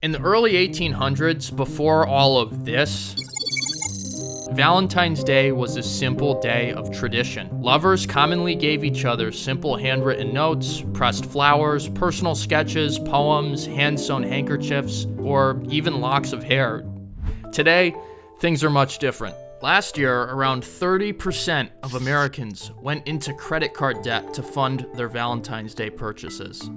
In the early 1800s, before all of this, Valentine's Day was a simple day of tradition. Lovers commonly gave each other simple handwritten notes, pressed flowers, personal sketches, poems, hand-sewn handkerchiefs, or even locks of hair. Today, things are much different. Last year, around 30% of Americans went into credit card debt to fund their Valentine's Day purchases.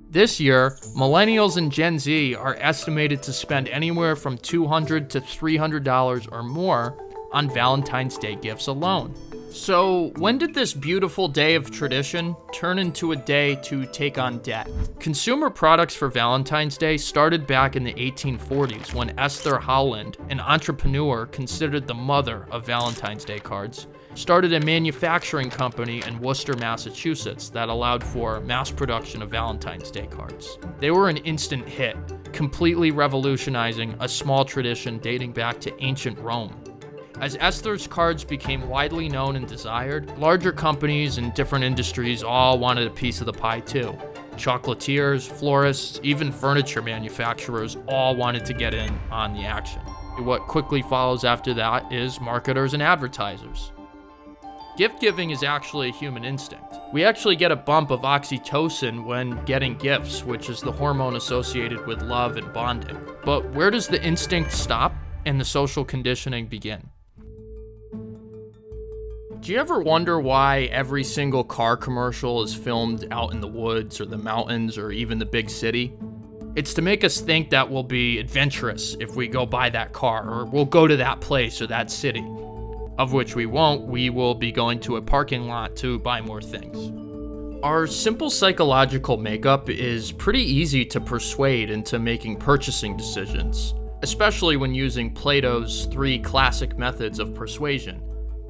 This year, millennials and Gen Z are estimated to spend anywhere from $200 to $300 or more on Valentine's Day gifts alone. So, when did this beautiful day of tradition turn into a day to take on debt? Consumer products for Valentine's Day started back in the 1840s when Esther Howland, an entrepreneur considered the mother of Valentine's Day cards, started a manufacturing company in Worcester, Massachusetts that allowed for mass production of Valentine's Day cards. They were an instant hit, completely revolutionizing a small tradition dating back to ancient Rome. As Esther's cards became widely known and desired, larger companies in different industries all wanted a piece of the pie too. Chocolatiers, florists, even furniture manufacturers all wanted to get in on the action. What quickly follows after that is marketers and advertisers. Gift giving is actually a human instinct. We actually get a bump of oxytocin when getting gifts, which is the hormone associated with love and bonding. But where does the instinct stop and the social conditioning begin? Do you ever wonder why every single car commercial is filmed out in the woods or the mountains or even the big city? It's to make us think that we'll be adventurous if we go buy that car, or we'll go to that place or that city. Of which we won't. We will be going to a parking lot to buy more things. Our simple psychological makeup is pretty easy to persuade into making purchasing decisions, especially when using Plato's 3 classic methods of persuasion: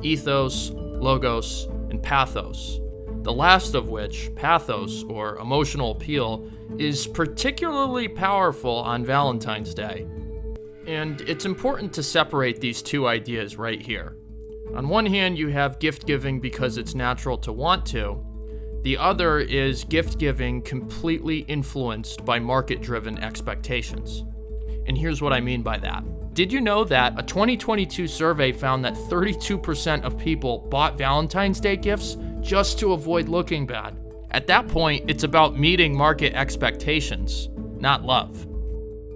ethos, logos, and pathos. The last of which, pathos, or emotional appeal, is particularly powerful on Valentine's Day. And it's important to separate these two ideas right here. On one hand, you have gift giving because it's natural to want to. The other is gift giving completely influenced by market-driven expectations. And here's what I mean by that. Did you know that a 2022 survey found that 32% of people bought Valentine's Day gifts just to avoid looking bad? At that point, it's about meeting market expectations, not love.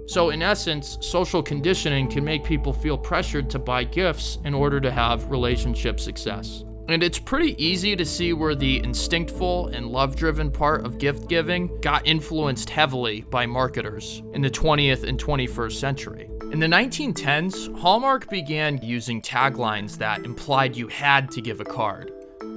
So in essence, social conditioning can make people feel pressured to buy gifts in order to have relationship success. And it's pretty easy to see where the instinctful and love-driven part of gift giving got influenced heavily by marketers in the 20th and 21st century. In the 1910s, Hallmark began using taglines that implied you had to give a card.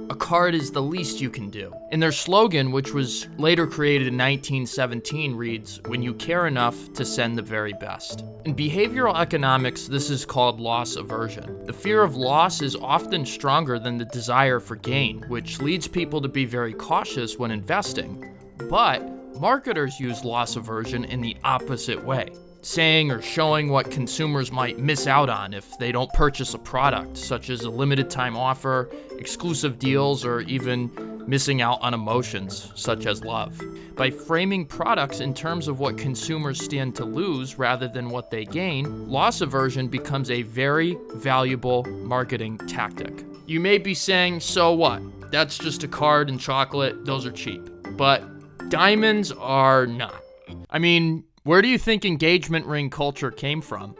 A card is the least you can do. And their slogan, which was later created in 1917, reads, "When you care enough to send the very best." In behavioral economics, this is called loss aversion. The fear of loss is often stronger than the desire for gain, which leads people to be very cautious when investing. But marketers use loss aversion in the opposite way, saying or showing what consumers might miss out on if they don't purchase a product, such as a limited time offer, exclusive deals, or even missing out on emotions, such as love. By framing products in terms of what consumers stand to lose rather than what they gain, loss aversion becomes a very valuable marketing tactic. You may be saying, so what? That's just a card and chocolate, those are cheap. But diamonds are not. I mean, where do you think engagement ring culture came from?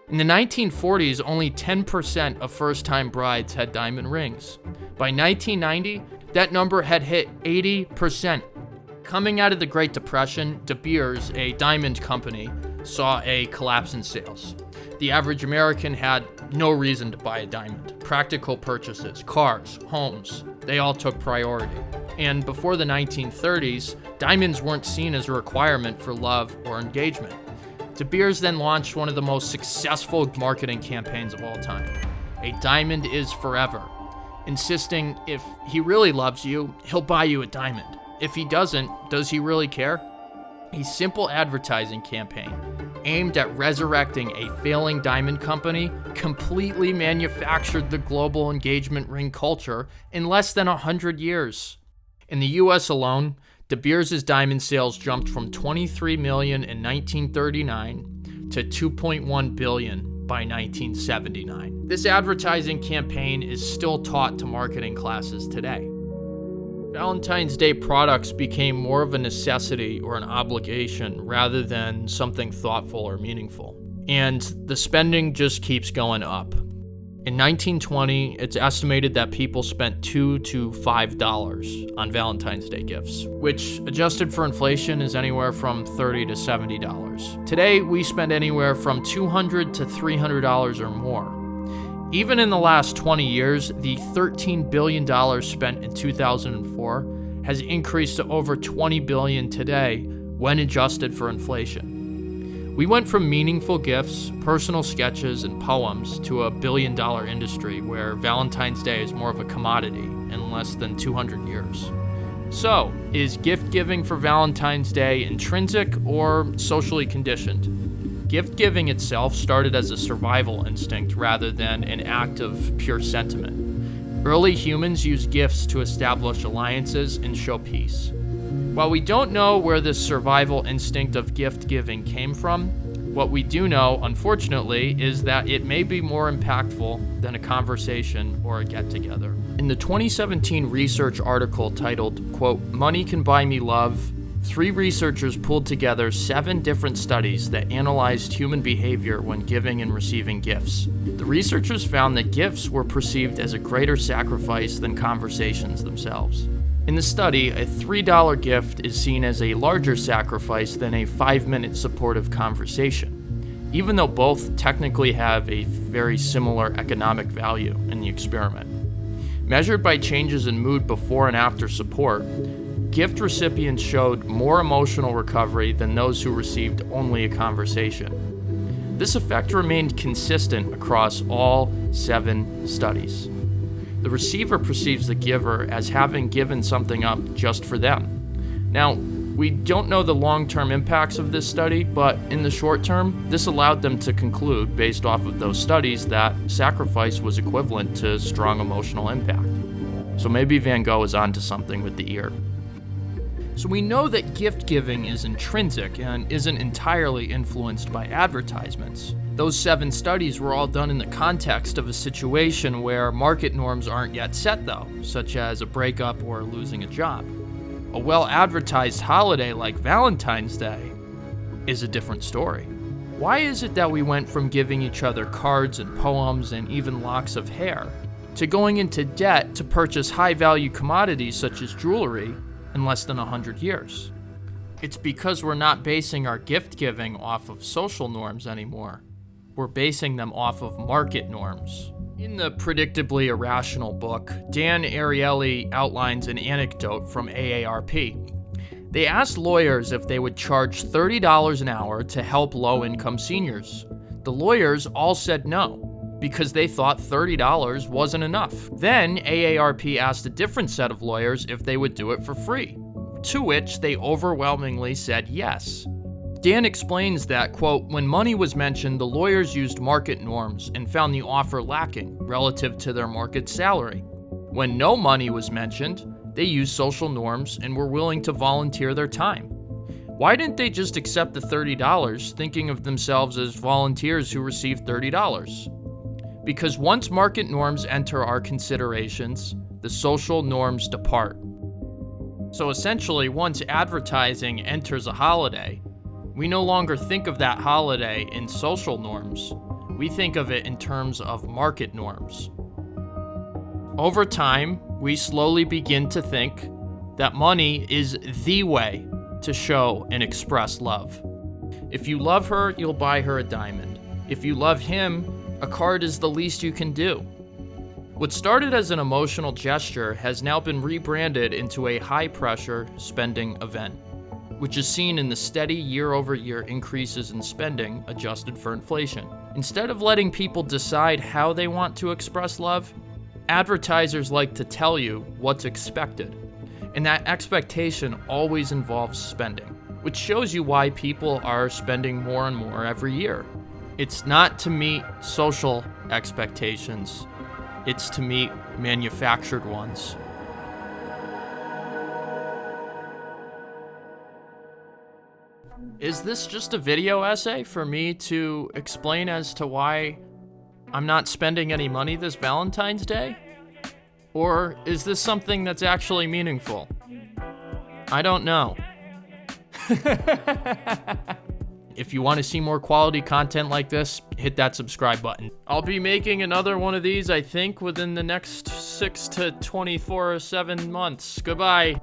In the 1940s, only 10% of first-time brides had diamond rings. By 1990, that number had hit 80%. Coming out of the Great Depression, De Beers, a diamond company, saw a collapse in sales. The average American had no reason to buy a diamond. Practical purchases, cars, homes, they all took priority. And before the 1930s, diamonds weren't seen as a requirement for love or engagement. De Beers then launched one of the most successful marketing campaigns of all time. A diamond is forever, insisting if he really loves you, he'll buy you a diamond. If he doesn't, does he really care? A simple advertising campaign aimed at resurrecting a failing diamond company completely manufactured the global engagement ring culture in less than 100 years. In the US alone, De Beers' diamond sales jumped from 23 million in 1939 to 2.1 billion by 1979. This advertising campaign is still taught to marketing classes today. Valentine's Day products became more of a necessity or an obligation rather than something thoughtful or meaningful. And the spending just keeps going up. In 1920, it's estimated that people spent $2 to $5 on Valentine's Day gifts, which, adjusted for inflation, is anywhere from $30 to $70. Today, we spend anywhere from $200 to $300 or more. Even in the last 20 years, the $13 billion spent in 2004 has increased to over $20 billion today when adjusted for inflation. We went from meaningful gifts, personal sketches, and poems to a billion-dollar industry where Valentine's Day is more of a commodity in less than 200 years. So, is gift-giving for Valentine's Day intrinsic or socially conditioned? Gift-giving itself started as a survival instinct rather than an act of pure sentiment. Early humans used gifts to establish alliances and show peace. While we don't know where this survival instinct of gift-giving came from, what we do know, unfortunately, is that it may be more impactful than a conversation or a get-together. In the 2017 research article titled, quote, "Money Can Buy Me Love," 3 researchers pulled together 7 different studies that analyzed human behavior when giving and receiving gifts. The researchers found that gifts were perceived as a greater sacrifice than conversations themselves. In the study, a $3 gift is seen as a larger sacrifice than a 5-minute supportive conversation, even though both technically have a very similar economic value in the experiment. Measured by changes in mood before and after support, gift recipients showed more emotional recovery than those who received only a conversation. This effect remained consistent across all 7 studies. The receiver perceives the giver as having given something up just for them. Now, we don't know the long-term impacts of this study, but in the short term, this allowed them to conclude, based off of those studies, that sacrifice was equivalent to strong emotional impact. So maybe Van Gogh is onto something with the ear. So we know that gift giving is intrinsic and isn't entirely influenced by advertisements. Those 7 studies were all done in the context of a situation where market norms aren't yet set, though, such as a breakup or losing a job. A well-advertised holiday like Valentine's Day is a different story. Why is it that we went from giving each other cards and poems and even locks of hair to going into debt to purchase high-value commodities such as jewelry in less than 100 years? It's because we're not basing our gift giving off of social norms anymore. We're basing them off of market norms. In the Predictably Irrational book, Dan Ariely outlines an anecdote from AARP. They asked lawyers if they would charge $30 an hour to help low-income seniors. The lawyers all said no, because they thought $30 wasn't enough. Then AARP asked a different set of lawyers if they would do it for free, to which they overwhelmingly said yes. Dan explains that, quote, "When money was mentioned, the lawyers used market norms and found the offer lacking relative to their market salary. When no money was mentioned, they used social norms and were willing to volunteer their time. Why didn't they just accept the $30, thinking of themselves as volunteers who received $30? Because once market norms enter our considerations, the social norms depart." So essentially, once advertising enters a holiday, we no longer think of that holiday in social norms. We think of it in terms of market norms. Over time, we slowly begin to think that money is the way to show and express love. If you love her, you'll buy her a diamond. If you love him, a card is the least you can do. What started as an emotional gesture has now been rebranded into a high-pressure spending event, which is seen in the steady year-over-year increases in spending adjusted for inflation. Instead of letting people decide how they want to express love, advertisers like to tell you what's expected. And that expectation always involves spending, which shows you why people are spending more and more every year. It's not to meet social expectations, it's to meet manufactured ones. Is this just a video essay for me to explain as to why I'm not spending any money this Valentine's Day? Or is this something that's actually meaningful? I don't know. If you want to see more quality content like this, hit that subscribe button. I'll be making another one of these, I think, within the next 6 to 24 or 7 months. Goodbye.